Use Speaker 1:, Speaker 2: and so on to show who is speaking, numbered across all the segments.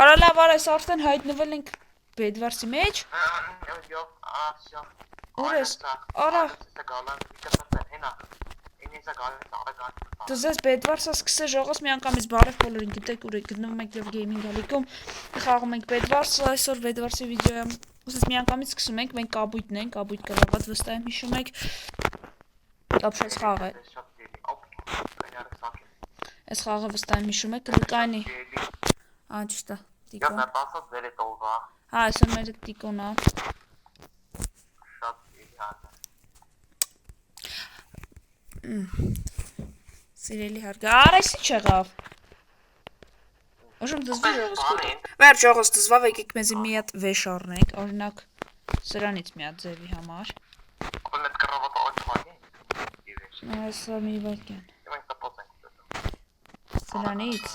Speaker 1: Արա լավ արես արդեն հայտնվել ենք Բեդվարսի մեջ։ Ուր ես, արա։ Դու ես Բեդվարսը սկսե ժողոս մի անգամից բարև բոլորին գիտեք ուր եք գտնվում եք և գեյմինգ ալիքում խաղում ենք Բեդվարսը, այսօր Բեդվարսի վիդեոյա ուսես մի անգամից սկսում ենք, մենք կաբույտն ենք, կաբույտ կրաված վստահ եմ հիշում եք Ապշես խաղ է Այս խաղը վստահ եմ հիշում եք, կլկայնի Աջիշտա, տիկոն Հա, այսը մերը տիկոն է Սիրելի հարգա, արես ինչ եղավ Ոժում դզվի ժողոս կուտը Վերջ ժողոս դզվավ եկեք մեզի մի հատ վեշ առնենք Օրինակ սրանից մի հատ ձևի համար Այսա մի վարկյան Սրանից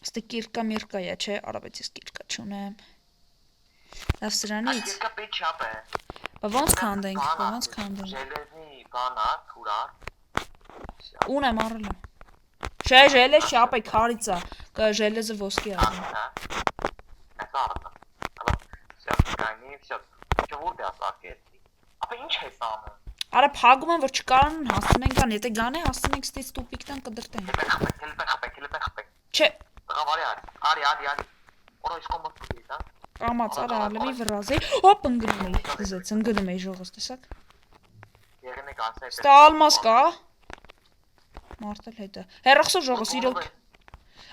Speaker 1: Ստը կիրկա միրկա է, չէ, արաբեց ես կիրկա չունեմ Լավ սրանից Բա ոնց կանդենք, Ուն եմ առել եմ Չէ, ժելեզ շապ է, քարիցա, ժելեզը ոսկի առել Արա պագում եմ, որ չկարան հասցնենք ան, եթե գան է հասցնենք ստից տուպիկտան կդրտենք Չէ Կամաց, արա ալեմի վրազի Հոպ, ընգնում էի, դզեց, ընգնում էի ժողոս, տեսակ Ստա ալմաս կա Մարդել հետը Հերախսով ժողոս, իրոք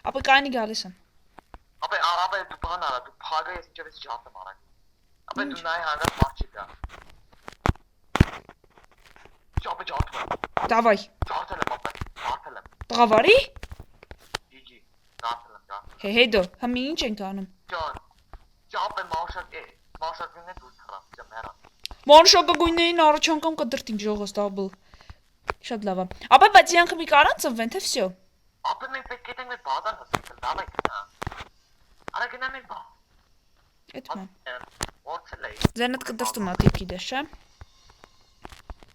Speaker 1: Ապը կայնի գալիս եմ
Speaker 2: Ապե դու բան արա, դու փագը ես ինչև ես ջատ եմ արակ Ապե դու նայ հանդար մարդ չկա Ապե ջատում եմ
Speaker 1: Դավայ
Speaker 2: Ջատել եմ ապե, ջատել եմ
Speaker 1: Տղավարի?
Speaker 2: Ջիջի, ջատել եմ
Speaker 1: Հետո, հմի ինչ ենք անում
Speaker 2: Ջան, ջապ եմ մաշակին է դուր թրան, ջամ հերա
Speaker 1: Մանշակը գույններին առաջ անգամ կդրտինք ժողոս դաբլ Շատ լավա Ապե բայց իրանքը մի կարան ծնվեն, թե վսյո
Speaker 2: Ապե մենք պետք ենք մեր բազան հսել, դավայ կնա Արա գնա մեր բա
Speaker 1: Էդ մեմ
Speaker 2: Որցել էի
Speaker 1: Ձենդ կդրտում ատիքի դես, չէ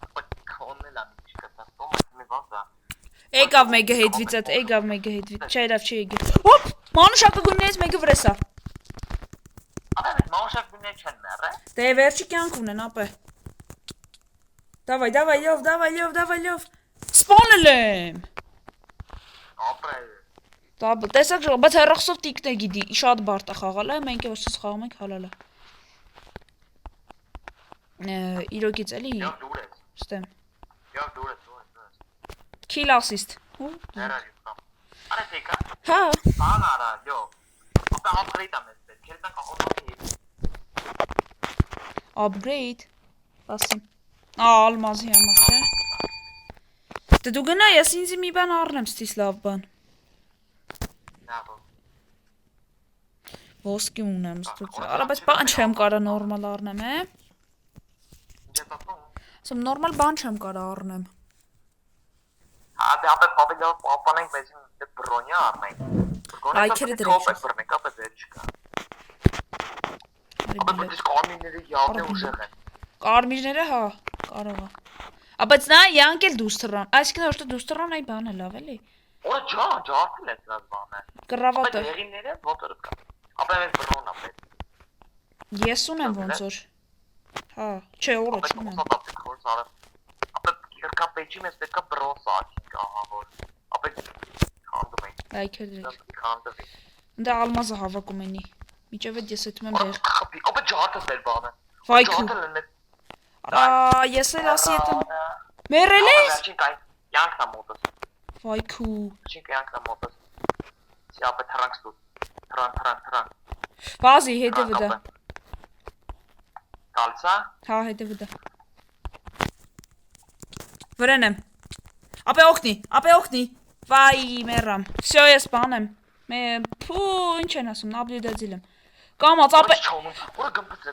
Speaker 2: Ապե կոնել ամ ինչ կտաստում, այդ մի բազա
Speaker 1: Եկավ մեկը հետվից էդ, եկավ մեկը հետվից, չէ իրավ չի եկել Հոպ, մանուշակը գույններից մեկը վրեսա
Speaker 2: Ապե մենք մանուշակ գույններ չեն մեր է
Speaker 1: Դե վերջի կյանք ունեն, ապե Դավայ, լով Սպանել եմ
Speaker 2: Ապե
Speaker 1: Դաբլ, տեսակ ժող, բայց հեռախսով տիկն է գիդի, շատ բարդ է խաղալ է, մենք է որ սս խաղում ենք հալալ է Իրոքից էլի
Speaker 2: Եվ դուր ես
Speaker 1: Ստեմ
Speaker 2: Եվ դուր ես
Speaker 1: Kill assist
Speaker 2: Ներա յուքամ Արա տեկա
Speaker 1: Հա
Speaker 2: Բան արա, յո Ապե upgrade ամ ես պետ, կերտանք աղոտանքի
Speaker 1: Upgrade Ասիմ Ալմազի համար չէ Դե դու գնա ես ինձի մի բան առնեմ ստիս լավ բան
Speaker 2: Նավո
Speaker 1: Ոսկի ունեմ ստուծը Արա բայց բան չեմ կարա նորմալ առնեմ է
Speaker 2: Ինչ է տատում
Speaker 1: Ասում նորմալ բան չեմ կարա առնեմ
Speaker 2: Դե ապե պապիլով պապանենք մեզին բրոնյա առնենք
Speaker 1: Այքերը դրեք
Speaker 2: բրնենք, ապե ձեր չկա Ապե պետք կարմիրները յավն ուժեղ են
Speaker 1: Կարմիրները հա կարող է Բայց նա յանք էլ դուս թռան Այսինքն որ դուս թռան այ բան է լավ էլի
Speaker 2: Օր ջան, ջարդել ես դաս բանը
Speaker 1: Կռավատը
Speaker 2: Ապե դեղինները ոտորը կա Ապե մենք բրոն ապե
Speaker 1: Ես ունեմ ոնց որ Հա, չէ օրը չունեմ
Speaker 2: Ապե կիրկապեջի մեզ պետք է բրոն սարքինք ահա որ Ապե քանդում ենք
Speaker 1: Այքեր դրեք
Speaker 2: Քանդվի
Speaker 1: Դա ալմազը հավաքում ենի Միջև էդ ես էթում եմ բեղ
Speaker 2: Ապե ջարդես դեր բանը
Speaker 1: Վայքու Ես էլ ասի էտում Մերել ես
Speaker 2: Վերջին կայն յանքնա մոտս
Speaker 1: Վայքու
Speaker 2: Վերջին յանքնա մոտս Սի ապե թրանք ստուտ Թրան
Speaker 1: Բազի հետը վդա
Speaker 2: Կալցա
Speaker 1: Հա հետը վդա Վրեն եմ Ապե օգնի Վայ մերամ Սյո ես բան եմ Պու ինչ են ասում նաբլի դեձիլ եմ Կամաց ապե
Speaker 2: Որը գմպս է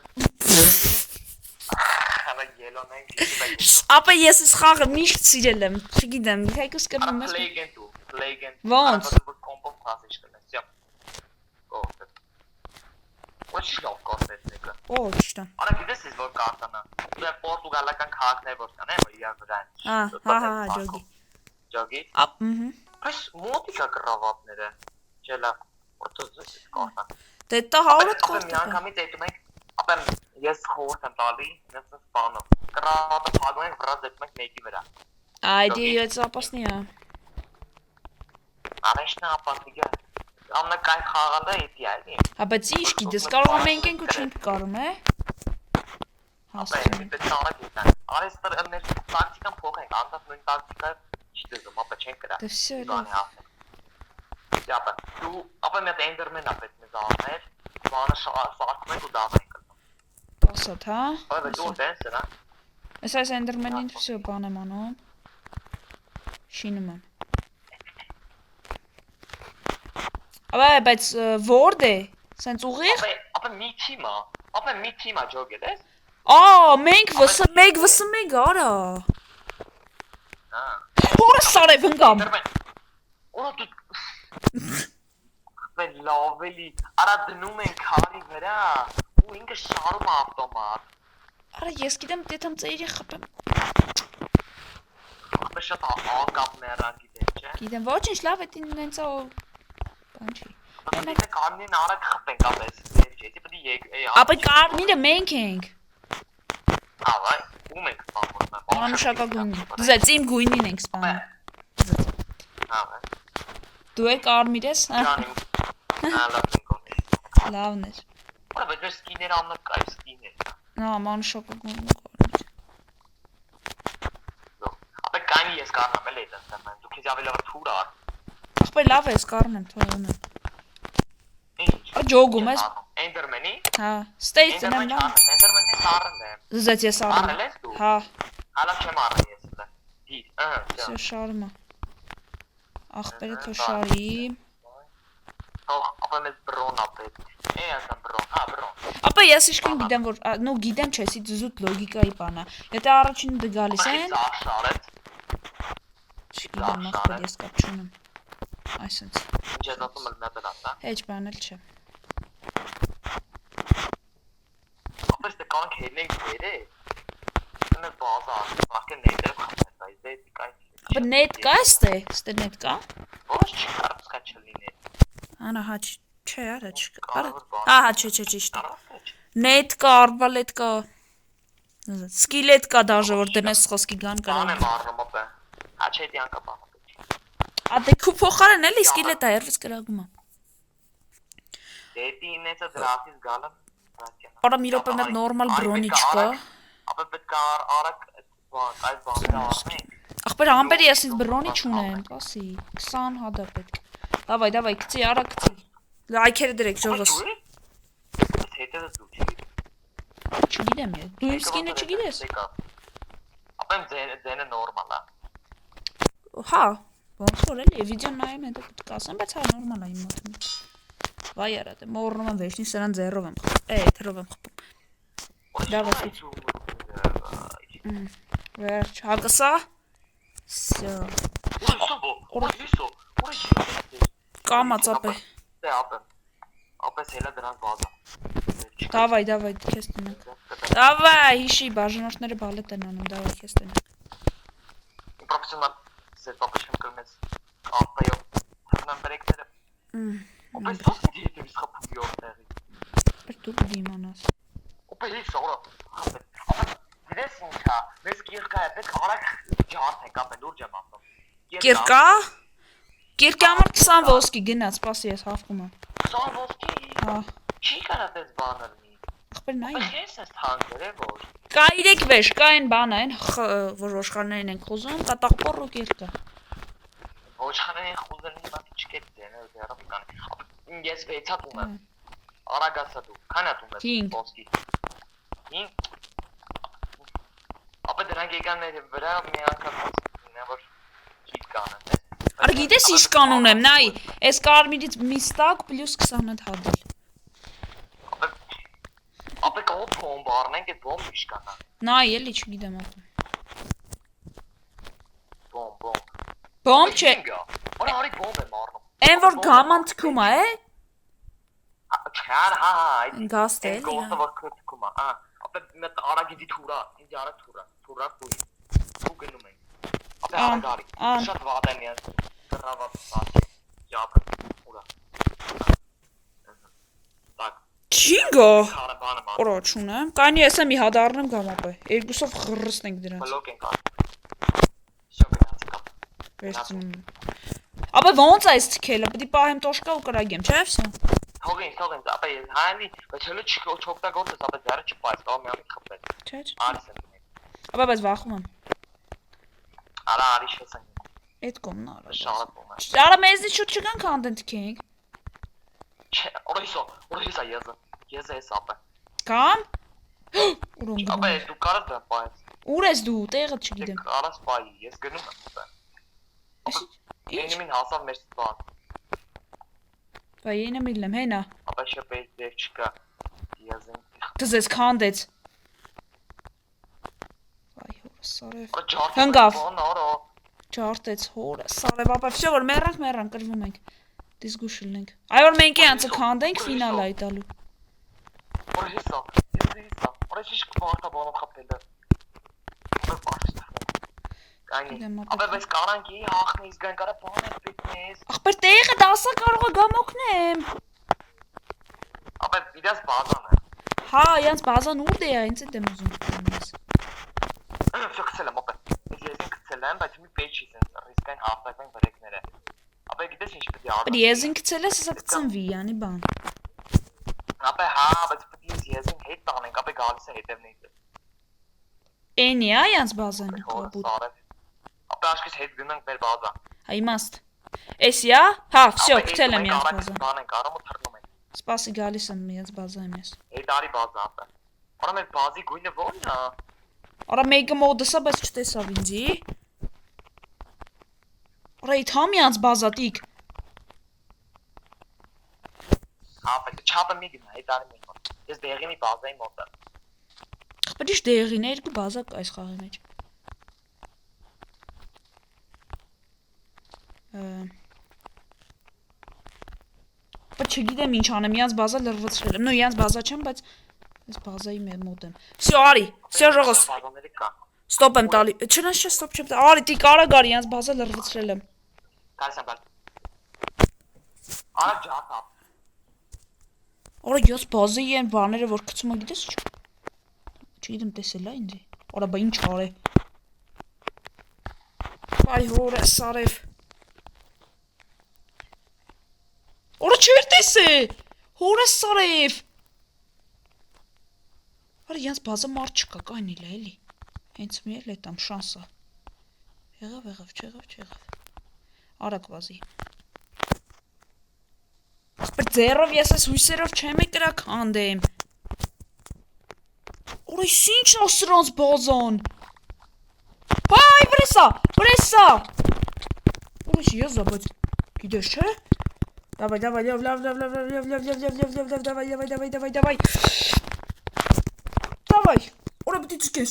Speaker 1: Ապե ես ես խաղը միշտ սիրել եմ Չգիտեմ Հայկս կրվում ես
Speaker 2: Պլեյգենտ
Speaker 1: Ոնց
Speaker 2: Կոմպով կասիչ կնես Սյամ Ոչ լավ կասես նեկը
Speaker 1: ճիշտ
Speaker 2: Արա գիտես որ կարտանա Դե պորտուգալական քաղաքներ որ կան որ իրար վրան
Speaker 1: Հա ջոգի
Speaker 2: Ջոգի։ Պես մոտիկա կրավատները։ Չելա, որտոց կարտան։
Speaker 1: Դե դա 100
Speaker 2: Ապա
Speaker 1: կարտա։
Speaker 2: միանգամից դիտում ենք, ապա ես խորհուրդ եմ տալի, նենց սպանում։ Կրավատը փակում ենք, վրա դիտում ենք մեկի վրա։
Speaker 1: Այդի ես ապասնիա։
Speaker 2: Արեշնա ապաստիգա։ Ամնակայն խաղալը էդի այդի։
Speaker 1: Հա բայց ի՞նչ գիտես, կարող մենք ենք ու չենք կարող, է։
Speaker 2: Ապա դե ցավը դիտան։ Արեստր մեր տակտիկան փոխենք, անդադ նույն տակտիկա չդեզում, ապա չենք կրա։
Speaker 1: Դե всё։
Speaker 2: Ապա դու ապա մեր էնդերմեն ապետ մեզ առնել, բանը սարքում ենք ու դավ ենք կլնում։
Speaker 1: Պասատ, հա։
Speaker 2: Ապա դու դենս նա։
Speaker 1: Այս էնդերմենին всё բան եմ անում։ Շինում եմ։ Բայց ո՞րդ է։ Սենց ուղիղ։
Speaker 2: Ապա մի թիմա ջոգել ես։
Speaker 1: Մենք մեկ վսմեկ արա։
Speaker 2: Հա։
Speaker 1: Որը սարև ընկամ։
Speaker 2: Օր դու լավելի արա դնում են քարի վրա ու ինքը շարում ավտոմատ։
Speaker 1: Արա ես գիտեմ դետամ ծերի խփեմ։
Speaker 2: Ապա շատ անկապ մեռան գիտես, չէ։
Speaker 1: Գիտեմ ոչինչ լավ է ինձ ո բան չի։
Speaker 2: Մենք կարմիրն արագ խփենք ապես, չէ, դեպի եկ։
Speaker 1: Ապա կարմիրը մենք ենք։
Speaker 2: Ահա, ում ենք սպանում։
Speaker 1: Անուշակագույնն։ Դուզեց իմ գույնին ենք սպանում։
Speaker 2: Ահա։
Speaker 1: Դու է կարմիր ես, հա։
Speaker 2: Ջանիմ։
Speaker 1: Լավն է։
Speaker 2: Բայց դες սկիներ ամնակ կայ սկիներ։
Speaker 1: Նա անուշակագույնն կարմիր։
Speaker 2: Ապա կանի ես կարնամ էլ այդ ասեմ, դու քեզ ավելի լավ թուր ար։
Speaker 1: Ախպե լավ է, սկարնեմ, թողում եմ։
Speaker 2: Ինչ։
Speaker 1: Ջոգում ես։
Speaker 2: Էնդերմենի։
Speaker 1: Հա, ստեյցն եմ լավ։
Speaker 2: Էնդերմենի սարն եմ։
Speaker 1: Զեծ ես առնում։
Speaker 2: Առել ես դու։
Speaker 1: Հա։
Speaker 2: Հալա չեմ առել ես դա։ Դի,
Speaker 1: Всё շարմա։ Ախպերը թո շարի։
Speaker 2: Ապա մեզ բրոն ապետ։ Ասեմ բրոն, հա բրոն։
Speaker 1: Ապա ես իշքան գիտեմ որ, նո գիտեմ չէ, սի զուտ լոգիկայի բանա։ Եթե առաջինը դե գալիս են։
Speaker 2: Շարեց։
Speaker 1: Չգիտեմ, ախպեր ես կապ չունեմ։ Այսինչ։
Speaker 2: Ինչ ես ասում եմ մետել ասա։
Speaker 1: Հեչ բան էլ չէ։
Speaker 2: Ապա դե կանք հելենք դերը։ Նա բազա, վախը ներդրում խմես, այս դե կայ։
Speaker 1: Ապա նետ կա ստե, ստե նետ կա։
Speaker 2: Ոչ չկարծ կա չլիներ։
Speaker 1: Անա հա չէ, արա չկա։ Ահա չէ, ճիշտ է։ Նետ կա, արբալետ կա։ Սկիլետ կա դաժե որ դնես խոսքի գան կարա։
Speaker 2: Բան եմ առնում ապա։ Հա չէ դի անկա բանը։
Speaker 1: Ադե քու փոխարեն էլի սկիլետ է, երբես կրագում է։
Speaker 2: Դեպի ինեցը դրախից գալը։
Speaker 1: Արա մի րոպե մեծ նորմալ բրոնի չկա։
Speaker 2: Ապա պետք է արագ այդ բանը առնենք։
Speaker 1: Ախպեր ամբեր ես ինձ բրոնի չունեմ, ասի 20 հադա պետք։ Դավայ, գցի, արա գցի։ Լայքերը դրեք ժողս։
Speaker 2: Հետը դու չի։
Speaker 1: Չգիտեմ ես։ Դու իմ սկինը չգիտես։
Speaker 2: Ապա ձենը նորմալ է։
Speaker 1: Հա, ոնց որ էլի վիդեոն նայեմ հետո պետք է ասեմ, բայց հա նորմալ է իմ մոտ։ Վայ արա, դե մոռնում եմ վերջին սրան ձեռով եմ խփում։ Թրով եմ խփում։ Դավա։ Վերջ, հակասա։ Всё։ Կամաց ապե։
Speaker 2: Դե ապե։ Ապե հելա դրանց բազա։
Speaker 1: Դավայ, քեզ տնենք։ Դավայ, հիշի, բաժանորդները բալետ են անում, դավայ, քեզ տնենք։
Speaker 2: Պրոֆեսիոնալ սետապը չեմ կրում ես ապայով հրնան բրեկները։ Ապե սոս դիետ եմ իսխապում յորտեղի։
Speaker 1: Պեր դու դիմանաս։
Speaker 2: Ապե ես արա։ Ապե դես ինքա, մեզ կիրկա է, պետք արագ ջարդ ենք ապե լուրջ եմ ասում։
Speaker 1: Կիրկա։ Կիրկի համար 20 ոսկի գնաց, սպասի ես հավքում եմ։
Speaker 2: 20 ոսկի։
Speaker 1: Հա։
Speaker 2: Չի կարա դες բան լինի։
Speaker 1: Ախպեր նայ։
Speaker 2: Ես ես թանկեր է որ։
Speaker 1: Կա 3 վեշ, կա այն բանը, այն որ ոշխարներին ենք խոզում, կա տաղպոր ու կիրկա։
Speaker 2: Ոչխարներին խոզելին մատի չկետ դեն, դերով կան։ Ես 6 հատ ունեմ։ Արագ ասա դու, քան հատ ունես ոսկի։ 5։ Ապա դրանք եկան մեր վրա մի անգամ որ քիթ կանեն։
Speaker 1: Արա գիտես ինչ կանոն եմ, նայ, այս կարմիրից մի ստակ պլյուս 20 հատ հադել։
Speaker 2: Ապա կողո բոմբ առնենք, այդ բոմբ ինչ կանա։
Speaker 1: Նայ, էլի չգիտեմ ապա։
Speaker 2: Բոմբ։
Speaker 1: Բոմբ չէ։
Speaker 2: Որա արի բոմբ եմ առնում։
Speaker 1: Այն որ գաման թքում է,
Speaker 2: Չար, հա, այդ
Speaker 1: գաստ է։
Speaker 2: գոստը որ քրտքում է, ապա մետ արագի դի թուրա, ինձ արագ թուրա դու գնում ենք։ Ապա արագարի։
Speaker 1: Ան։
Speaker 2: Շատ վատ եմ ես։ Գրաված սա։ Յապ։ Ուրա։ Так։
Speaker 1: Չինգո։
Speaker 2: Քարաբանը մա։
Speaker 1: Օրո չունեմ։ Կանի էսա մի հատ առնեմ կամ ապա։ Երկուսով խռռսնենք դրանց։
Speaker 2: Բլոկ ենք անում։ Շո գնաց կապ։
Speaker 1: Վերցնում։ Ապա ոնց է այս թքելը, պետք է պահեմ տոշկա ու կրագեմ, չէ՞ վсё։
Speaker 2: Թողին, ապա ես հանի, բայց հələ չօգտագործես, ապա ձերը չփայս, կարող մի ամիտ խփել։
Speaker 1: Չէ։
Speaker 2: Արիս եմ։
Speaker 1: Ապա բայց վախում եմ։
Speaker 2: Արա արի շեսան։
Speaker 1: Այդ կոմն արա։
Speaker 2: Շարապում է։
Speaker 1: Արա մեզնից շուտ չգան content king։
Speaker 2: Չէ, օրիսա ես էս ապա։
Speaker 1: Կամ։ Ուրոն
Speaker 2: Ապա
Speaker 1: գնում։
Speaker 2: ես դու կարաս դա պայես։
Speaker 1: Ուր ես դու, տեղը չգիտեմ։
Speaker 2: Կարաս պայի, ես գնում եմ ապա։
Speaker 1: Ինչ։
Speaker 2: Ինքնին հասավ մեր ստան։
Speaker 1: Վայ ենա միլեմ, հենա։
Speaker 2: Ապա շփեի դեր չկա։ Ես եմ։
Speaker 1: Դզես քանդեց։ Վայ հորս սարև։
Speaker 2: Օ ջարդ։
Speaker 1: Հնգավ։
Speaker 2: Օնորո։
Speaker 1: Ջարտեց հորը, սարև, ապա վсё որ մեռանք կրվում ենք։ Դիսգուշլնենք։ Այ որ մենք անցը քանդենք ֆինալ այ տալու։
Speaker 2: Օրիսա, օրիսի շփորտա բանով խփելը։ Ապա բայց կարանքի հախնից գան կարա բաներ պիտնես։
Speaker 1: Ախպեր տեղը դասա կարող է գամ օգնեմ։
Speaker 2: Ապա իդաս բազան է։
Speaker 1: Հա, յանց բազան ուր դե է, ինձ եմ ուզում գտնես։
Speaker 2: Ֆոքսել եմ ապա։ Ես ինքցել եմ, բայց մի պեյջ են ռիսկային հաղթական բրեկները։ Ապա գիտես ինչ պետք է արվի։
Speaker 1: Բայց ես ինքցել ես, ասա կծնվի, անի բան։
Speaker 2: Ապա հա, բայց պետք է ես հետ տանենք, ապա գալիս է հետևնից։
Speaker 1: Էնի է յանց բազան կապուտ։
Speaker 2: Ապա աշկես հետ գնանք մեր բազա։
Speaker 1: Հա իմաստ։ Էսի է։ Հա, վсё, գտել եմ յանց բազան։
Speaker 2: Բանենք արում ու թռնում ենք։
Speaker 1: Սպասի գալիս եմ յանց բազայում ես։
Speaker 2: Այդ արի բազա ապա։ Արա մեր բազի գույնը ո՞րն է։
Speaker 1: Արա մեկը մոդսա, բայց չտեսավ ինձի։ Արա իդ համ յանց բազատիկ։
Speaker 2: Ապա չափը մի գնա, այդ արի մենք։ Ես դեղի մի բազայի մոտ եմ։
Speaker 1: Ախպեր ինչ դեղին է, երկու բազա կա այս խաղի մեջ։ Բայց չգիտեմ ինչ անեմ, յանց բազա լրվացրել եմ։ Նո, յանց բազա չեմ, բայց այս բազայի մոտ եմ։ Всё, արի։ Всё, ժողոս։
Speaker 2: Բազաների կա։
Speaker 1: Ստոպ եմ տալի։ Չնայած չէ, ստոպ չեմ տալի։ Արի, տիկ արա գարի, յանց բազա լրվացրել եմ։
Speaker 2: Կարս եմ բալ։ Արա ջակա։
Speaker 1: Արա ես բազայի են բաները որ գցում եմ, գիտես ինչ։ Չգիտեմ տեսել է ինձ։ Արա բա ինչ արե։ Բայ հորը սարև։ Արա չէր տեսել։ Հորը սարև։ Արա յանց բազա մարդ չկա, կայնել է էլի։ Հենց մի էլ էտամ շանսա։ Եղավ, չեղավ։ Արագ վազի։ Ախպեր ձեռով ես այս հույսերով չեմ եկրա քանդեմ։ Օր այս ի՞նչ է սրանց բազան։ Բայ վրեսա։ Օր ես եզա, բայց գիտես չէ։ Давай, լավ։ Давай։ Օրա պիտի ցկես։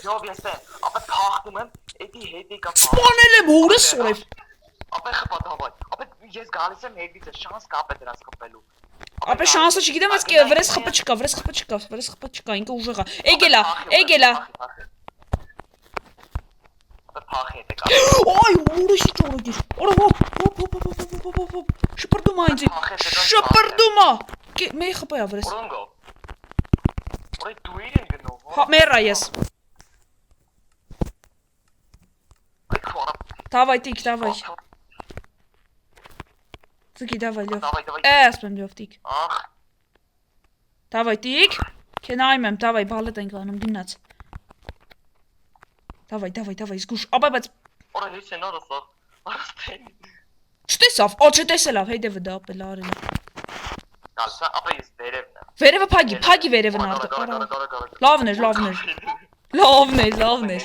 Speaker 2: Յով ես է, ապա թախտում եմ, էդի հետի կա։
Speaker 1: Սպանել եմ հորը սորև։
Speaker 2: Ապա խփա դավայ։ Ապա ես գալիս եմ հետից, շանս կա ապա դրանց խփելու։
Speaker 1: Ապա շանսը չգիտեմ, բայց վրես խփը չկա, ինքը ուժեղ է։ Էգելա։
Speaker 2: Ապա թախի է կա։
Speaker 1: Այ, ուրիշ ճորոջի։ Օրա հոп։ Շպրդում այնձի։ Շպրդում է։ Մեի խփա վրես։
Speaker 2: Օրոնգո։ Օրի դու իրեն գնով։
Speaker 1: Հա, մեռա ես։
Speaker 2: Այ խորա։
Speaker 1: Давай, тик, давай. Цыки, давай, Лёв.
Speaker 2: Давай.
Speaker 1: Ասպեմ Լյով, տիկ։
Speaker 2: Ախ։
Speaker 1: Давай, տիկ։ Քենայում եմ, давай, բալետ ենք անում, գնաց։ Давай, զգուշ։ Ապա բայց
Speaker 2: Օրա հես է նորսա։ Աստեն։
Speaker 1: չտեսավ, չտեսելավ, հետևը դա ապել արել։
Speaker 2: Գալսա, ապա ես վերևն եմ։
Speaker 1: Վերևը փագի վերևն արդը։ Լավն էր։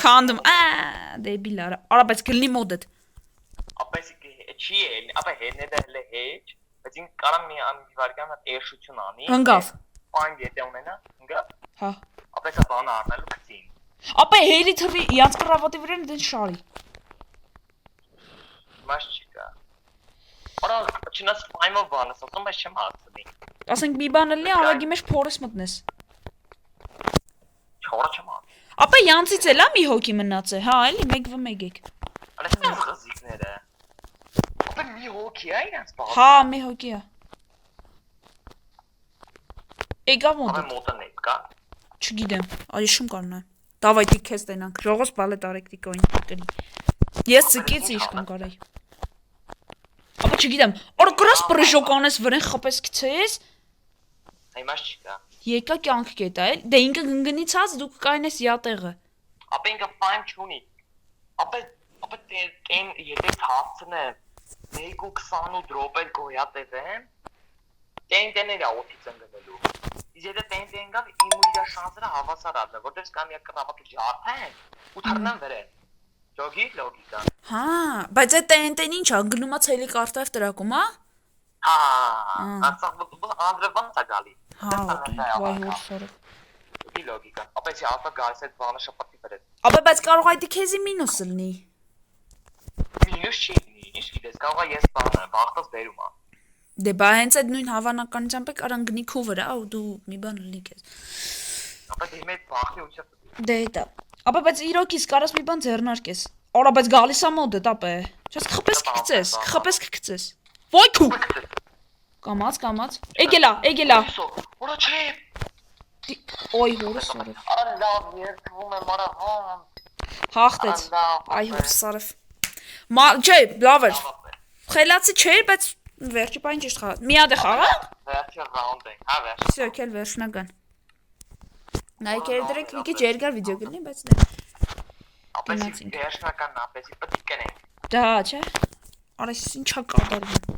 Speaker 1: Քանդում, դեբիլ արա։ Արա բայց գլնի մոդդ։
Speaker 2: Ապա ես չի է, ապա հենն է հələ հեչ, բայց ինք կարամ մի վարկան էրշություն անի։
Speaker 1: Հնգավ։
Speaker 2: Պան գետե ունենա, հնգավ։
Speaker 1: Հա։
Speaker 2: Ապա սա բանը առնելու գցին։
Speaker 1: Ապա հերի թվի յանց կռավատի վրան դեն շարի։
Speaker 2: Մաս չկա։ Արա չնաս ֆայմով բանը, ասում ես չեմ հասցնի։
Speaker 1: Ասենք մի բան լի արագի մեջ փորես մտնես։
Speaker 2: Չորը չեմ։
Speaker 1: Ապա յանցից էլա մի հոգի մնաց է, հա, էլի 1v1 եք։
Speaker 2: Արես մեր խզիկները։ Ապա մի հոգի է իրանց բաղ։
Speaker 1: Հա, մի հոգի է։ Եկա
Speaker 2: Ապա
Speaker 1: մոտ։
Speaker 2: մոտն է, կա։
Speaker 1: Չգիտեմ, այշում կաննա։ Դավայ դի քեզ տենանք։ Ժողոս բալե տարեկտիկոին կլի։ Ես ցկից իշքան կարայի։ Ապա չգիտեմ, օր գրաս պրժոկանես վրեն խպես գցես։
Speaker 2: Հիմա չկա։
Speaker 1: Եկա կյանք կետա էլ։ Դե ինքը գնգնիցած դու կայնես յատեղը։
Speaker 2: Ապա ինքը ֆայն չունի։ Ապա տեն եթե թափցնե 1.28 րոպե գոյա տևեմ։ Տեն էլա օթից ընկնելու։ Իսկ եթե տեն գալ իմ ու իր շանսերը հավասար ադնա, որտեղ կամ յա կրավատու ջարդեն ու թռնան վերեն։ Լոգիկա։
Speaker 1: Հա, բայց այդ տեն ինչ ա գնումա ցելի կարտավ տրակում, հա։
Speaker 2: Հա, ասած անդրևանց է գալի։
Speaker 1: Հա, վայ հորսորը։
Speaker 2: Լոգիկա։ Ապա չի ալտա գալիս այդ բանը շփոթի վրա։
Speaker 1: Ապա բայց կարող է դի քեզի մինուս լինի։
Speaker 2: Մինուս չի, ինչ գիտես, կարող է ես բանը բախտած բերում ա։
Speaker 1: Դե բա հենց այդ նույն հավանականությամբ է կարան գնի քու վրա ու դու մի բան լինի քեզ։
Speaker 2: Ապա դի մեծ բախտի ու չէ։
Speaker 1: Դե դա։ Ապա բայց իրոքից կարաս մի բան ձեռնարկես։ Արա բայց գալիս է մոդը տապե։ Չես խփես կգցես։ Ոյ քու։ Կամած։ Էգելա։
Speaker 2: Որա չէ։
Speaker 1: Ոյ հորսորը։
Speaker 2: Արա լավ երթվում եմ արա համ։
Speaker 1: Հաղթեց։ Այ հորսորը։ Չէ, լավ էր։ Խելացի չէր, բայց վերջի բան ճիշտ խաղա։ Մի հատ է խաղա։
Speaker 2: Վերջի ռաունդ է, հա վերջ։
Speaker 1: Всё, եկել վերջնական։ Նայք երդրեք մի քիչ երկար վիդեո կլինի, բայց դե։
Speaker 2: Ապեսի վերջնականն ապեսի պետք է նենք։
Speaker 1: Դա չէ։ Արես ինչա կատարվում։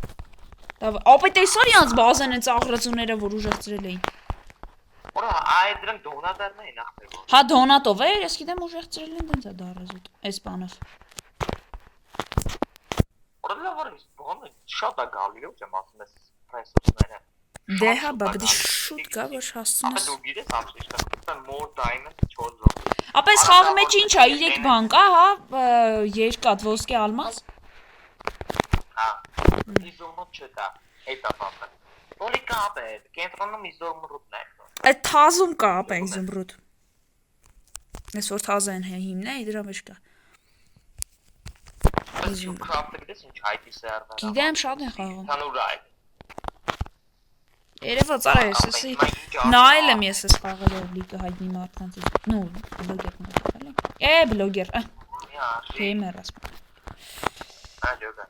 Speaker 1: Լավ, ապա տեսար յանց բազեն են ծաղրացուները, որ ուժեղծրել էին։
Speaker 2: Որա այդ դրանք դոնատերն էին ախպեր։
Speaker 1: Հա դոնատով է, ես գիտեմ ուժեղծրել են դենցա դարազուտ, այս բանով։
Speaker 2: Որա լավ է, բանը շատ է գալի, ու չեմ ասում ես ռեսուրսները։
Speaker 1: Դե հա, բա պետք է շուտ գա, որ հասցնես։
Speaker 2: Ապա դու գիտես ապշիշտը more diamond 4 զոհ։
Speaker 1: Ապա այս խաղի մեջ ինչ է, 3 բան կա, հա, երկաթ, ոսկե, ալմազ։
Speaker 2: Հա։ Իզոմոտ չտա, հետա բանը։ Ոլի կապ է, կենտրոնում իզոմրուտն է։
Speaker 1: Այդ թազում կա, ապա իզոմրուտ։ Ես որ թազը են հիմն է, դրա մեջ կա։
Speaker 2: Craft-ը գիտես ինչ IT սերվեր։
Speaker 1: Գիտեմ, շատ են խաղում։
Speaker 2: Հանուր այդ։
Speaker 1: Երևաց արա ես նայել եմ ես այս խաղերը լիքը հայտնի մարդկանց նո բլոգեր բլոգեր գեյմեր ասում
Speaker 2: Աջոգա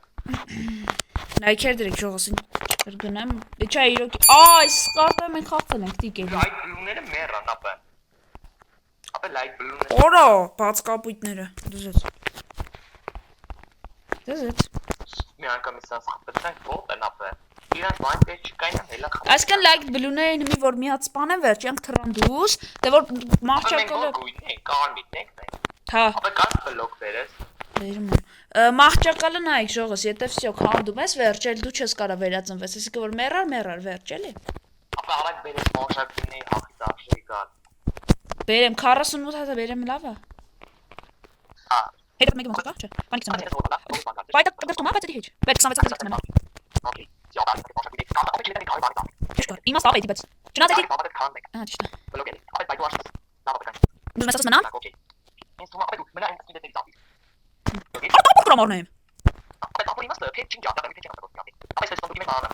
Speaker 1: նայքեր դրեք ժողոսին կրգնեմ չէ իրոք այս կարտը մենք խաղացել ենք տիկել
Speaker 2: light blue-ները մեռան ապա light blue-ները
Speaker 1: օրա բաց կապույտները դզեց
Speaker 2: մի անգամ իսած խփեցանք ոտ են ապա իրանք բան դե չկային հելա խփ
Speaker 1: այսքան light blue-ները նմի որ մի հատ սպան են վերջ յանք թռան դուս դե որ մահճակալը հա
Speaker 2: ապա կան բլոկ դերես
Speaker 1: Վերում մահճակալը նայեք ժողոս եթե վсё քանդում ես վերջ էլ դու չես կարա վերածնվես այսինքն որ մեռար վերջ էլի
Speaker 2: ապա արագ բերես մաշակինի ախից ախշի կան
Speaker 1: բերեմ 48 հատ բերեմ լավ է
Speaker 2: հա
Speaker 1: հետո մեկը մոկա չէ բանից եմ բայց դեռ բայց դի հետ բայց 26 հատ եմ
Speaker 2: օքեյ յա մաշակինի կան ապա չլինի կան բան
Speaker 1: ճիշտ իմաս ապեի բայց չնայած էի
Speaker 2: քանդեք
Speaker 1: ճիշտ
Speaker 2: բլոկ էլի ապա բայ դու աշես լավ ապա
Speaker 1: դու մեսած մնամ
Speaker 2: օքեյ ինձ թվում ապա դու մնա ինձ դեպի դեպի
Speaker 1: Կրամորնեմ
Speaker 2: ապա ապա իմաստը քեչ ինչ ատա քեչ ատա ապա ես ստոնդուկի մեջ բանը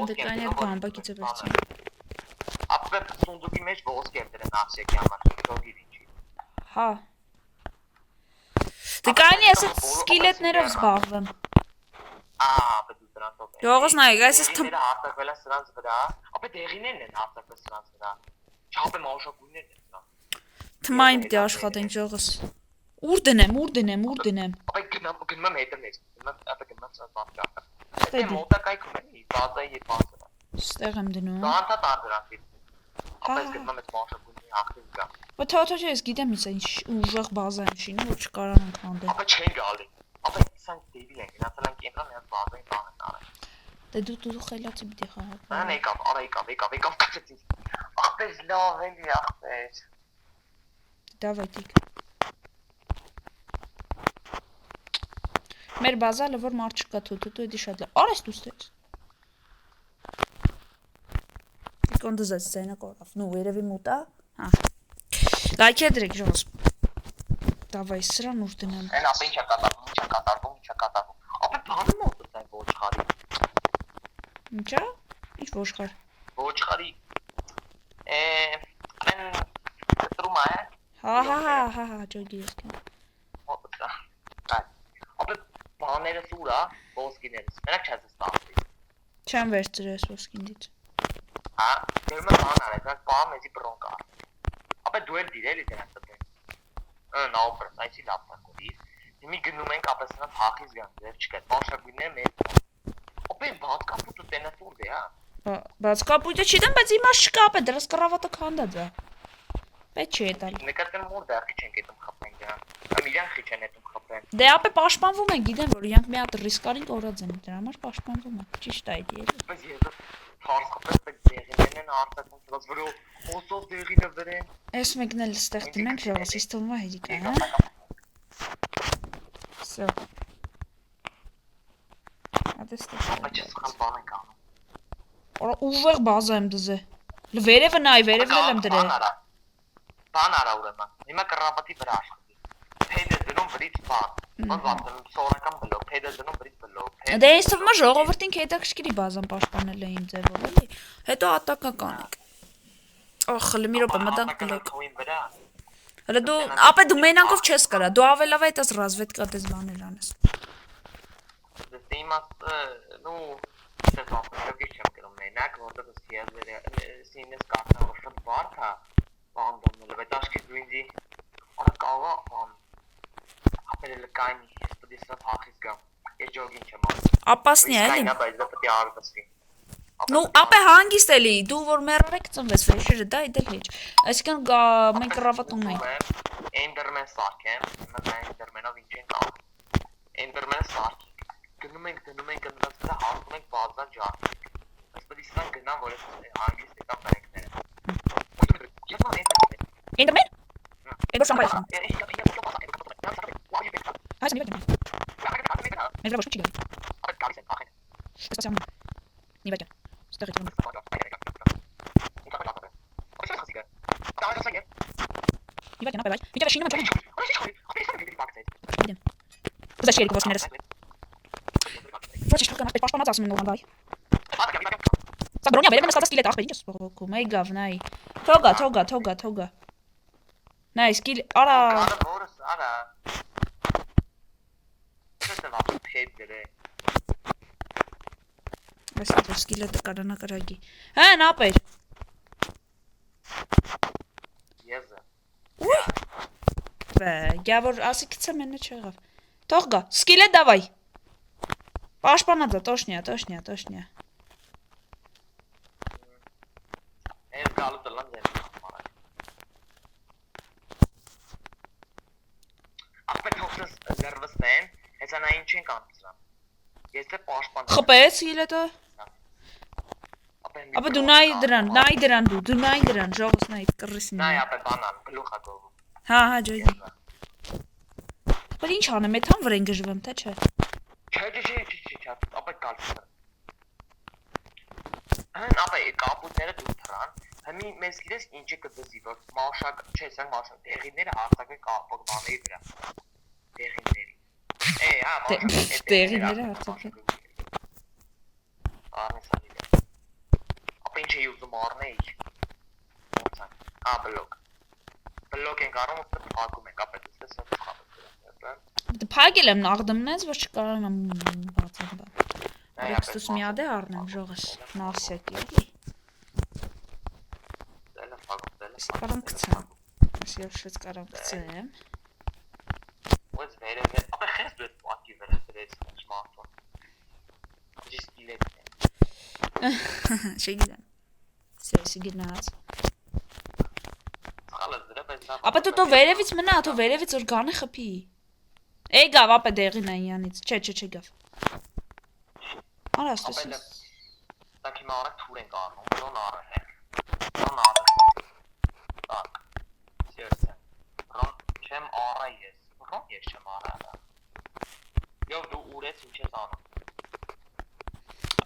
Speaker 1: դե կային այդ բամբակից է վերցրել
Speaker 2: ապա ստոնդուկի մեջ ոսկե դրեն ասյակի համար ժողի ինչի
Speaker 1: հա դե կային ես այդ սկիլետներով զբաղվեմ
Speaker 2: ապա դու դրանով
Speaker 1: Ժողոս նայեք այս
Speaker 2: հարտակվել է սրանց վրա ապա դեղիներն են հարտակվել սրանց վրա չափը մաշակույններն են սրանց
Speaker 1: թմային պիտի աշխատենք ժողոս Ուր դնեմ
Speaker 2: ապա գնում հետը մեջ ապա գնում սրանց բան դե մոտակայքում էլի բազայի եւ բազը
Speaker 1: Ստեղ եմ դնում
Speaker 2: Կանտա տարբերանից ապա ես գնում եմ մաշակույնի ախտին գա
Speaker 1: Բայց թոթո ես գիտեմ ինչ ուժեղ բազա են շինում որ չկարանանք հանդել
Speaker 2: ապա չեն գալի ապա սան դեբիլ են գնացել են կենտրոն միած բազային բան են արել
Speaker 1: Դե դու խելացի պիտի խաղաս
Speaker 2: Ան եկավ կացեցի ախպեզ լավ էլի ախպեզ
Speaker 1: Դավայտիկ Մեր բազալը որ մարդ չկա թոթո էդի շատ լավ Արես դուստեց Կոնդզած ցայնա կորավ նու երևի մուտա հա Լայք դրեք ժողոս Davai, սրան ուր դնեմ։
Speaker 2: Այն ապա ինչա կատարվում։ Ապա բանը մոտս այն ոչխարի։
Speaker 1: Ինչա։ Ինչ ոչխար։
Speaker 2: Ոչխարի։ Այն կտրում է։
Speaker 1: Հա, ջոգի ես կան։
Speaker 2: Մոտս։ Ապա բաները սուրա, ոսկիներս։ Մենակ չես ստացի։
Speaker 1: Չեմ վերցրել ոսկինդից։
Speaker 2: Հա, դեռ բան արեք, բան մեզի բրոն կա։ Ապա դու էլ դիրել ես դրանց դեպ։ Նավը, այսի լապտակորի։ Հիմի գնում ենք ապա սրանց հախից գան, դեռ չկա։ Մաշակույնները մեծ։ Ապա բաց կապուտը տենես ուր դե, հա։
Speaker 1: Բաց կապուտը չիտեմ, բայց իմաց չկա, ապա դրս կռավատը քանդած է։ Պետք չի էտալ։
Speaker 2: Նկատեմ որ դեռ քիչ ենք այդում խփենք դրան։ Կամ իրան քիչ են այդում խփեն։
Speaker 1: Դե ապա պաշտպանվում են, գիտեմ որ իրանք մի հատ ռիսկարին կորած են, դրա համար պաշտպանվում են։ Ճիշտ է այդ էլի։
Speaker 2: Բայց ես թարս խփել պետք դեղին են արտակում ծված վրո հոսով դեղինը վրեն։
Speaker 1: Այս մեկն էլ ստեղ դնենք ժողովրդի սիստեմը հերիկա, հա։ Всё։ Ադեստը։
Speaker 2: Ապա չսխալ բան ենք անում։
Speaker 1: Օր ուժեղ բազա եմ դզե։ Վերևը նայ, վերևն եմ դրել։
Speaker 2: Բան արա ուրեմն։ Հիմա կռավատի վրա աշխատի։ Փեդը դնում վրից բան։ Ոնց վատնում սորական բլոկ, փեդը դնում վրից բլոկ։
Speaker 1: Դե այս թվում է ժողովրդին հետաքրքրի բազան պաշտպանել է իմ ձևով, էլի։ Հետո ատակական եք։ Ախ, հələ մի րոպե մտանք բլոկ։ Հələ դու, ապա դու մենակով չես կարա, դու ավելավ այդ աս ռազվետկա դες բանել անես։
Speaker 2: Դե իմաց, նու, դեպքում շոկի չեմ գրում մենակ, որտեղ ես սինես կարծեմ որ շատ բարդ է, բան դոմնել, բայց աշկի դու ինձի արա կաղա բան ապերել կայնի, ես պետք է սրան հախից գամ, ես ջոգին չեմ անում։
Speaker 1: Ապասնի է, էլի։
Speaker 2: Կայնա, բայց դա պետք է արտասվի։
Speaker 1: Ну, ապա հանգիստ էլի, դու որ մեռարեք ծնվես վեշերը, դա իդել հեչ։ Այսինքն մենք կռավատում ենք։
Speaker 2: Էնդերմեն սարքեմ, հիմա դա էնդերմենով ինչ ենք անում։ Էնդերմեն սարքենք, գնում ենք դրանց վրա հարկում ենք բազան ջարդենք։ Այսպես իսկան գնան, որ հանգիստ եկան բրեկները։
Speaker 1: Էնդերմեն։ Էդո շամպայ։ Այս մի բան։ Մենք ոչ չի գալի։
Speaker 2: Ապա գալիս են ախեն։
Speaker 1: Ստացիան։ Նիվեջա։ Ստեղ եմ։ Նիվեջա նապայ։ Վիճակը շինում եմ։ Դա շերի կոստներս։ Ոչ չկա կանա պաշտպանած ասում են նորմալ բայ։ Սա բրոնյա վերևը նստած սկիլետ ախպեր ինչս փողոքում էի գավնայ։ Թոգա։ Նայ սկիլ արա։
Speaker 2: Արա։ Չես լավ փեդ դրե։
Speaker 1: Այս սկիլետը կարանա կարագի։ Հա, նապեր։
Speaker 2: Եզը։
Speaker 1: Ուй։ Բա, գավոր ասիքցը մենը չեղավ։ Թող գա, սկիլետ դավայ։ Պաշտպանածա, տոշնյա։
Speaker 2: Ես գալու դլան դեր։ Ապա թողս ներվսնեն, հեսա նա ինչ ենք անում։ Ես դե պաշտպան։
Speaker 1: Խփեց սկիլետը։ Ապա դու նայ դրան, ժողովս նայ կռիսնի։
Speaker 2: Նայ ապա բանան, գլուխա գովում։
Speaker 1: Հա, ջոյի։ Բայց ինչ անեմ, այդքան վրան գժվեմ, թե չէ։
Speaker 2: Չէ, ապա կալսը։ Հեն ապա կապուտները դու թրան, հիմի մեզ գիտես ինչ է կդզի, որ մաշակ, չէ, սա մաշակ, դեղիները արտակը կապակմանների վրա։ Դեղիների։ Հա, մաշակ,
Speaker 1: դեղիները արտակը։
Speaker 2: Արնեսանի դե։ Ապա ինչ է ուզում առնեի։ Ոնցան, հա, բլոկ ենք առում, ու փակում ենք, ապա դες սա խաղում։
Speaker 1: Դե փակել եմ նաղդմնես, որ չկարանամ բացել բա։ Այստուս մի հատ է առնեմ ժողս, նասյակի էլի։
Speaker 2: Դելը փակում։
Speaker 1: Կարամ գցեմ։ Ես եւս կարամ գցեմ։
Speaker 2: Ոնց վերևը, ապա խես դու պատի վրա դրես սմարթֆոն։ Just delete it.
Speaker 1: Չգիտեմ։ Սեսի գնաց։
Speaker 2: Խալը դրա պես։
Speaker 1: Ապա դու վերևից մնա, դու վերևից որ գանը խփի։ Էй գավ, ապա դեղին է իրանից։ Չէ գավ։ Արա ստես։
Speaker 2: Так հիմա արեք թուր ենք առնում, դոն առել։ Так։ Սերսը։ Չեմ առա ես։ Ես չեմ առա։ Եվ դու ուրես ինչ ես անում։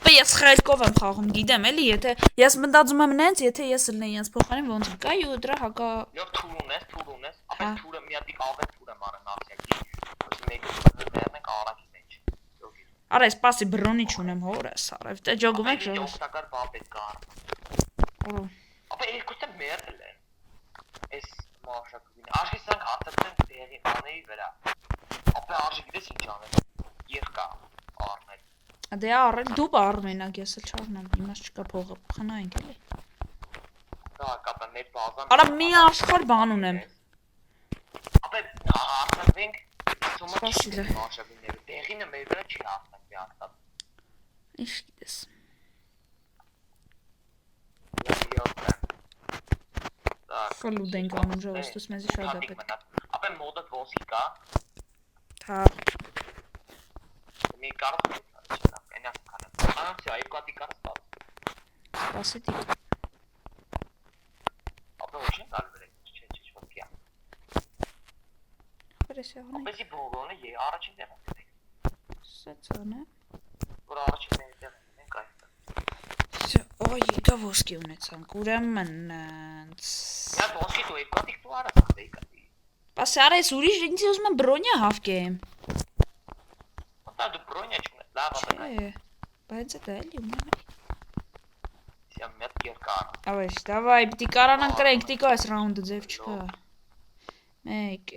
Speaker 1: Ապա ես խելքով եմ խաղում, գիտեմ էլի, եթե ես մտածում եմ նենց, եթե ես լնեի ինձ փոխարեն ոնց կա ու դրա հակա։
Speaker 2: Եվ թուր ունես, ապա թուրը մի հատ աղետ թուրը մարը նավսյակի ոսի մեկը մերն ենք արակի մեջ յոգի
Speaker 1: Արա սպասի բրոնի չունեմ հորս արև դե ջոգում եք ժողովուրդ
Speaker 2: օգտակար բան պետք է առնեմ ապա երկուսը մերն են էս մաշակին արժի սրանք հատածեն տեղի բաների վրա ապա արժի գիտես ինչ անել երկա առնել
Speaker 1: դե առել դու առնենակ ես էլ չառնեմ իմաց չկա փողը խնայենք էլի
Speaker 2: դա կապա մեր բազան
Speaker 1: Արա մի աշխարհ բան ունեմ
Speaker 2: ապա արտադրենք
Speaker 1: Սպասիլը
Speaker 2: մաշակինները տեղինը մեր վրա չի առնենք մի արտադրենք
Speaker 1: Ինչ գիտես Ֆլուդ ենք անում ժողովուրդս մեզի շատ է պետք
Speaker 2: ապա մոդը ոսի կա
Speaker 1: Հա
Speaker 2: մի կարծ այնա կանա անցյա երկու կարծ
Speaker 1: Սպասի դի
Speaker 2: ապա ոչ են դալվել չէ ոքիա
Speaker 1: Խորեսի աղնի
Speaker 2: ապա զի բողոնը ե առաջին դեպք
Speaker 1: Սեցանը
Speaker 2: որ առաջին դեպք ենք այստեղ
Speaker 1: Օ եկա ոսկի ունեցանք ուրեմն
Speaker 2: Նա ոսկի դու երկու հատ դու արա սախտեի կատի
Speaker 1: Պասի արա ես ուրիշ ինձ ուզում եմ բրոնյա հավկեմ
Speaker 2: Ոտա դու բրոնյա չունես լավ ապա
Speaker 1: Չէ բայց դա էլի ունեմ
Speaker 2: Սիա մետ երկար
Speaker 1: Ավեշ դավայ պիտի կարանան կրենք տիկո այս ռաունդը ձև չկա Մեկ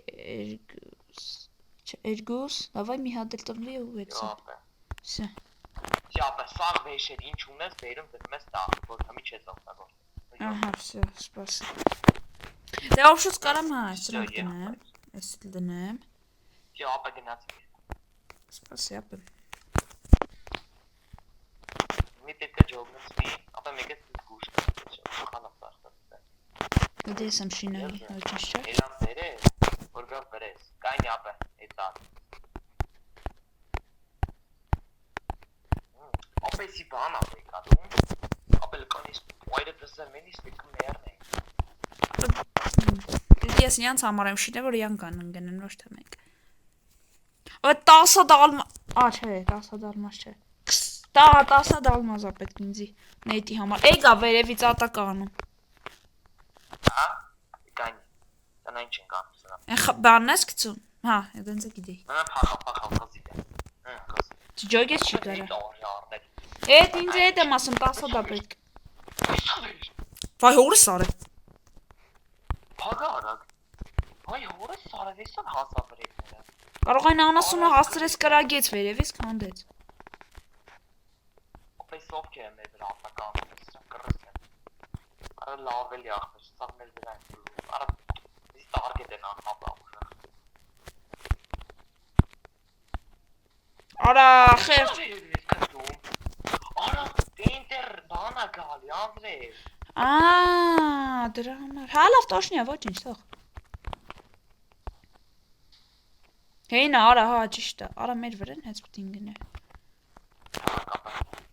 Speaker 1: երկուս դավայ մի հատ էլ տվնի ու վեցը Սա
Speaker 2: Սիապա սաղ վեշեր ինչ ունես բերում դնում ես տաղ որ համի չես օգտագործում
Speaker 1: Ահա всё սպասի Դե օշուց կարամ հա սրանք դնեմ Այս դնեմ
Speaker 2: Սիապա գնացի
Speaker 1: Սպասի ապա
Speaker 2: Մի պետք է ջոգնցվի ապա մեկը գուշ խանավ տախտած
Speaker 1: Դե ես եմ շինայի ոչինչ չէ
Speaker 2: Էլան բերե որ գա բերես կայնի ապա էտա Ապեսի բան ապա կատում ապա լկանիս ոյրը դզը մենիս դեկը մերն է
Speaker 1: Ես նյանց համար եմ շինել որ յան կան ընգնեն ոչ թե մենք Ո 10 դալմա չէ 10 դալմաս չէ 10 դալմազա պետք ինձի նետի համար Էգա վերևից ատականում
Speaker 2: Հա կայնի տնային չեն կանում սրա
Speaker 1: Են բանն ես գցում Հա դենց է գիտեի
Speaker 2: Mənə փախալ qızı gəl. Hə, qız.
Speaker 1: Ջոգես չի կարա
Speaker 2: Doğru yardım.
Speaker 1: Էդ ինձ էդ եմ ասում 10 դա պետք Վայ հորս արը
Speaker 2: Փագա արագ։ Վայ հորը սարավեսան հասաբրեկները։
Speaker 1: Կարող այն անասունը հասցրես կրագեց վերևից քանդեց
Speaker 2: Ապես ով չէ մեր վրա ապական, սա կռս է։ Արա լավ էլի ախր, սա մեր վրա է։ Արա դի տարգետ են անհապա ուժը։
Speaker 1: Արա խեր
Speaker 2: Արա դենտեր բանա գալի անձրե։
Speaker 1: Դրա համար հա լավ տոշնիա ոչինչ թող Հեյն արա հա ճիշտ է արա մեր վրան հենց պիտի ինգնե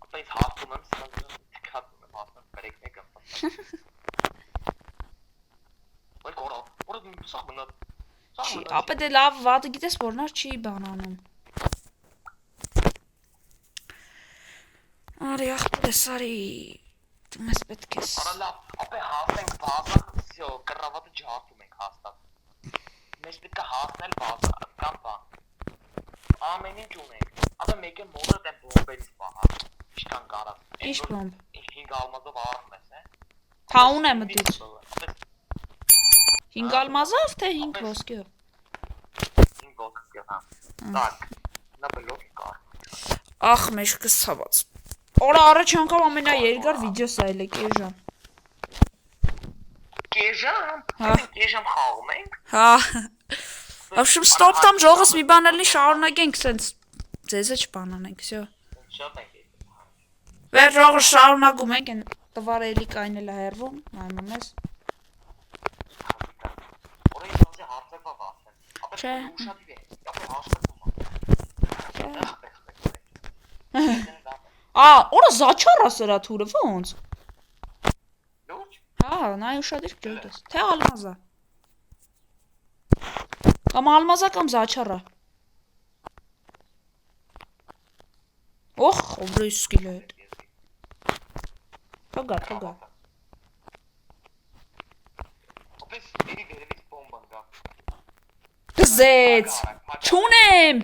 Speaker 2: Ապես հաստում եմ սա քատում եմ հաստում բերեք մեկը Ոյ կորա սա մնա
Speaker 1: Ապա դե լավ վատը գիտես որնար չի բանանում Արի ախպրես արի դու մեզ պետք ես
Speaker 2: Արա լավ ապե հասնենք բազա всё կռավատը ջարդում ենք հաստատ Մեզ պետք է հասնել բազա կամ բան Ամեն ինչ ունենք ապա մեկը մորը դեմ բոմբերից պահա Ինչքան կարած
Speaker 1: Ինչ բոմբ
Speaker 2: 5 ալմազով առնում ես
Speaker 1: Հա ունեմ դից 5 ալմազով թե 5 ոսկյով
Speaker 2: 5 ոսկյով հա Так նա բլոկ կար
Speaker 1: Ախ մեջքս ցաված Օրա առաջ անգամ ամենաերկար վիդեոս այլ է Կեժան
Speaker 2: Կեժան
Speaker 1: Հա
Speaker 2: Կեժան խաղում ենք
Speaker 1: Հա Ապշում ստոպ տամ ժողս մի բան էլի շարունակենք սենց ձեզը չբանանենք всё
Speaker 2: Շատ ենք
Speaker 1: Վեր ժողը շարունակում ենք են տվարը էլի կայնել է հերվում նայում ես
Speaker 2: Օրը ինձ հարցակա վասեն ապա
Speaker 1: Չէ
Speaker 2: ուշադիր է ապա հաշտվում
Speaker 1: Օրա զաչարա սրա թուրը ոնց
Speaker 2: Լուչ
Speaker 1: Հա նայ ուշադիր ջոյտես թե ալմազա Կամ ալմազա կամ զաչարա Օխ օբրի սկիլետ Թողա
Speaker 2: Ապես էլի վերևից բոմբան գա
Speaker 1: Դզեց։ Չունեմ։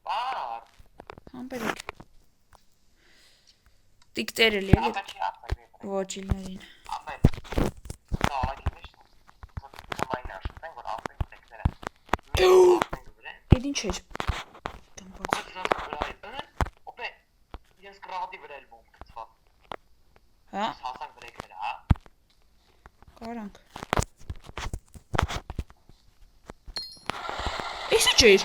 Speaker 2: Բար։
Speaker 1: Համբերեք։ Տիկտերը լի էլի։
Speaker 2: Ապա չի ապա։
Speaker 1: Ոչ իլներին։
Speaker 2: Ապա։ Սարագի մեջ։ Կամայնա շտեն որ ապեն տեքները։
Speaker 1: Էլ ինչ էր։
Speaker 2: Ապա ես գրադի վրա էլ բոմ գծված։
Speaker 1: Հա։
Speaker 2: Հասանք բրեքները, հա։
Speaker 1: Կարանք։ Իսկ ինչ էր։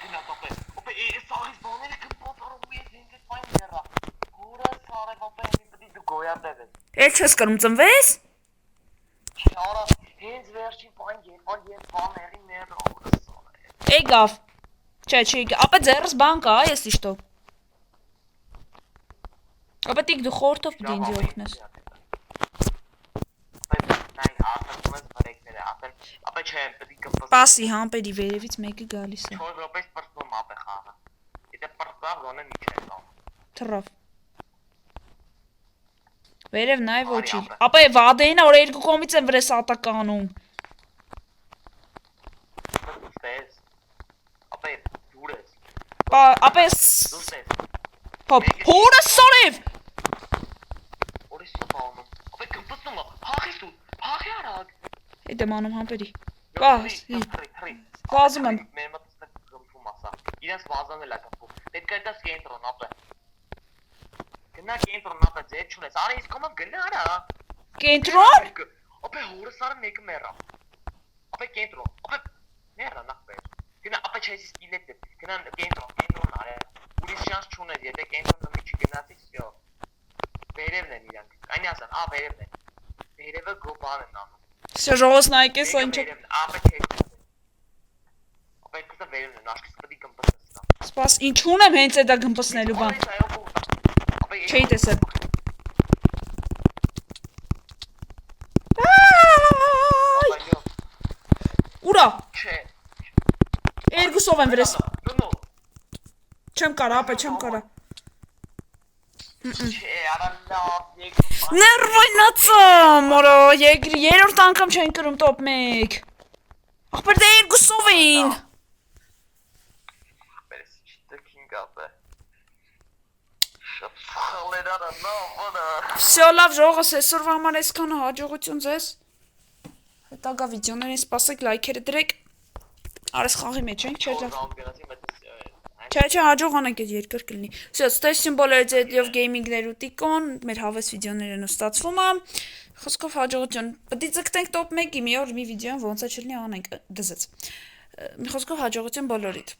Speaker 2: Դինա ապա։ Ապա այս սարից բաները կփոթարում ես ինձ ֆայն դերա։ Գորա սարը ապա ինձ դու գոյատես։
Speaker 1: Էլ չես կրում ծնվես։
Speaker 2: Չարա հենց վերջին ֆայն երբ ես բաների ներողս սարը։
Speaker 1: Եկավ։ Չէ, ապա ձերս բան կա, ես իշտո։ Ապա տիկ դու խորտով պիտի ինձ օգնես։
Speaker 2: Ապա չեմ պետք է կմպս։
Speaker 1: Պասի համպերի վերևից մեկը գալիս է։
Speaker 2: 4 րոպե սպրտում ապա խաղը։ Եթե պրտավ գոնե մի չեմ կամ։
Speaker 1: Թռավ։ Վերև նայ ոչի։ Ապա է վադեին որ երկու կողմից են վրես ատականում։
Speaker 2: Ստես։ Ապա դուր ես։
Speaker 1: Ապա
Speaker 2: Դուր ես։
Speaker 1: հոպ հորը սորև։
Speaker 2: Օրի սոպանում։ Ապա կմպսում հախիս դու։ Հախի արագ։
Speaker 1: Հետեմ անում համպերի։ Պաս։ Վազում եմ։
Speaker 2: Մեր մտածել գմփում ասա։ Իրենց վազանել է գմփում։ Պետք է դա կենտրոն ապա։ Գնա կենտրոն ապա ձեր չունես։ Արա իսկ կոմա գնա արա։
Speaker 1: Կենտրոն։
Speaker 2: Ապա հորը սարը մեկը մեռա։ Ապա կենտրոն։ Ապա մեռա նախ։ Գնա ապա չես սկիլետ։ Գնա կենտրոն արա։ Ուրիշ շանս չունես, եթե կենտրոնը մի չգնացից, всё։ Վերևն են իրանք։ Կանի ասան, վերևն են։ Վերևը գոբան են անում։
Speaker 1: Всё ժողովրդն այկես ինչ։
Speaker 2: Ապա չես։ Ապա դա վերևն են, աշկս պետք է կմպսնա։
Speaker 1: Սպաս ինչ ունեմ հենց այդ գմպսնելու բան։ Չէի տեսել։ Ուրա։
Speaker 2: Չէ։
Speaker 1: Երկուսով եմ վրես։
Speaker 2: Նո։
Speaker 1: Չեմ կարա, ապա չեմ կարա։
Speaker 2: Չէ, արա լավ, երկու։
Speaker 1: Ներվայնացամ, մորո, երրորդ անգամ չեն կրում top 1։ Ախպեր դե երկուսով էին։
Speaker 2: Բերես չտքինգ ապա։ Շատ խալեր արա նավորա։
Speaker 1: Всё լավ ժողովուրդ, այսօրվա համար այսքանը հաջողություն ձեզ։ Հետագա վիդեոներին սպասեք, լայքերը դրեք։ Արես խաղի մեջ ենք, չէ՞ Չէ, հաջողանանք այդ երկր կլինի։ Всё, ստեսություն բոլորի ձեթլիով գեյմինգներ ու տիկոն, մեր հավես վիդեոներն ու ստացվում է։ Խոսքով հաջողություն։ Պետք է ձգտենք top 1-ի մի օր մի վիդեոն ոնց է չլինի անենք դզեց։ Մի խոսքով հաջողություն բոլորիդ։